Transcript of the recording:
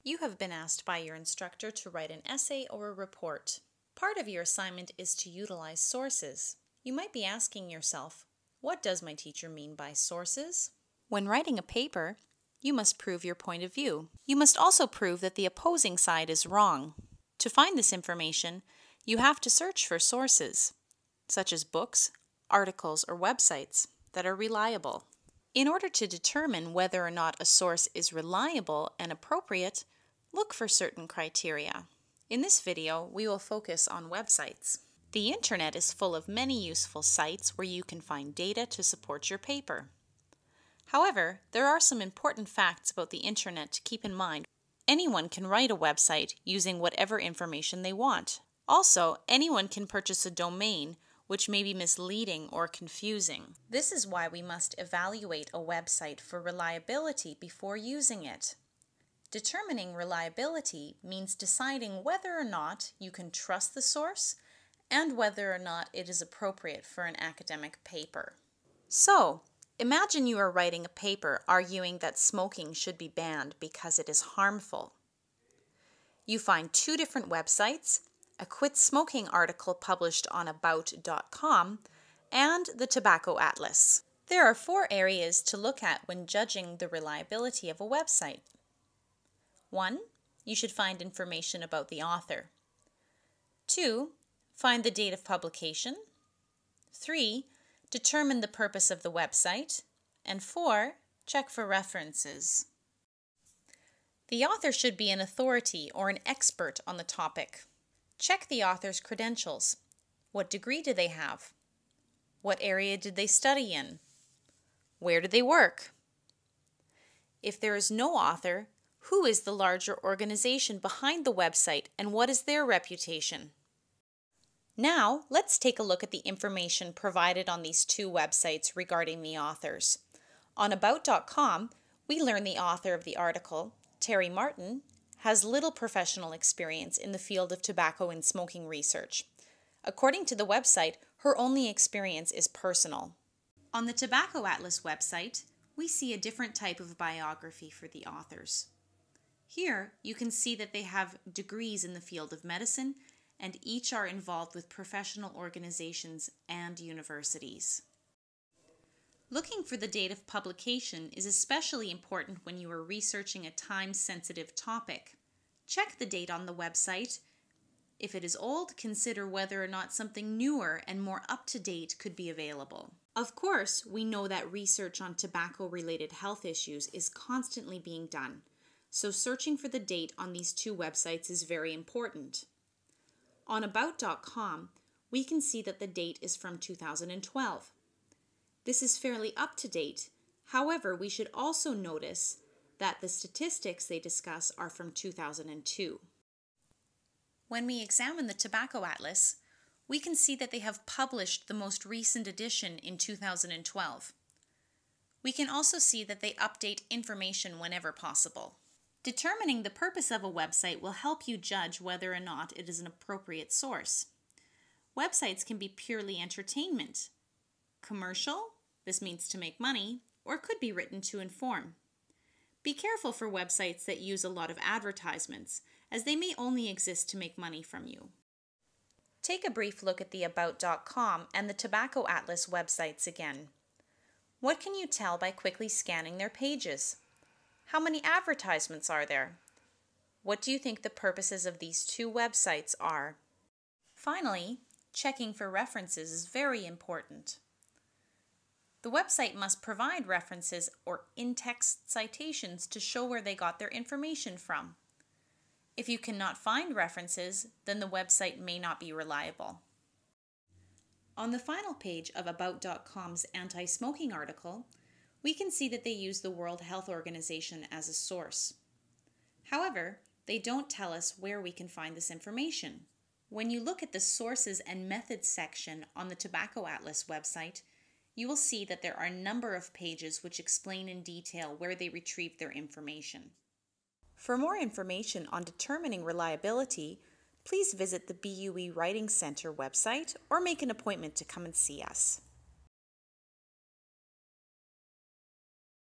You have been asked by your instructor to write an essay or a report. Part of your assignment is to utilize sources. You might be asking yourself, what does my teacher mean by sources? When writing a paper, you must prove your point of view. You must also prove that the opposing side is wrong. To find this information, you have to search for sources, such as books, articles, or websites that are reliable. In order to determine whether or not a source is reliable and appropriate, look for certain criteria. In this video, we will focus on websites. The internet is full of many useful sites where you can find data to support your paper. However, there are some important facts about the internet to keep in mind. Anyone can write a website using whatever information they want. Also, anyone can purchase a domain, which may be misleading or confusing. This is why we must evaluate a website for reliability before using it. Determining reliability means deciding whether or not you can trust the source and whether or not it is appropriate for an academic paper. So, imagine you are writing a paper arguing that smoking should be banned because it is harmful. You find two different websites, a quit smoking article published on about.com, and the Tobacco Atlas. There are 4 areas to look at when judging the reliability of a website. 1. You should find information about the author. 2. Find the date of publication. 3. Determine the purpose of the website. And 4. Check for references. The author should be an authority or an expert on the topic. Check the author's credentials. What degree do they have? What area did they study in? Where did they work? If there is no author, who is the larger organization behind the website and what is their reputation? Now, let's take a look at the information provided on these 2 websites regarding the authors. On about.com, we learn the author of the article, Terry Martin, has little professional experience in the field of tobacco and smoking research. According to the website, her only experience is personal. On the Tobacco Atlas website, we see a different type of biography for the authors. Here, you can see that they have degrees in the field of medicine, and each are involved with professional organizations and universities. Looking for the date of publication is especially important when you are researching a time-sensitive topic. Check the date on the website. If it is old, consider whether or not something newer and more up-to-date could be available. Of course, we know that research on tobacco-related health issues is constantly being done, so searching for the date on these 2 websites is very important. On about.com, we can see that the date is from 2012. This is fairly up to date. However, we should also notice that the statistics they discuss are from 2002. When we examine the Tobacco Atlas, we can see that they have published the most recent edition in 2012. We can also see that they update information whenever possible. Determining the purpose of a website will help you judge whether or not it is an appropriate source. Websites can be purely entertainment, commercial, this means to make money, or could be written to inform. Be careful for websites that use a lot of advertisements, as they may only exist to make money from you. Take a brief look at the about.com and the Tobacco Atlas websites again. What can you tell by quickly scanning their pages? How many advertisements are there? What do you think the purposes of these 2 websites are? Finally, checking for references is very important. The website must provide references or in-text citations to show where they got their information from. If you cannot find references, then the website may not be reliable. On the final page of about.com's anti-smoking article, we can see that they use the World Health Organization as a source. However, they don't tell us where we can find this information. When you look at the Sources and Methods section on the Tobacco Atlas website, you will see that there are a number of pages which explain in detail where they retrieved their information. For more information on determining reliability, please visit the BUE Writing Center website or make an appointment to come and see us.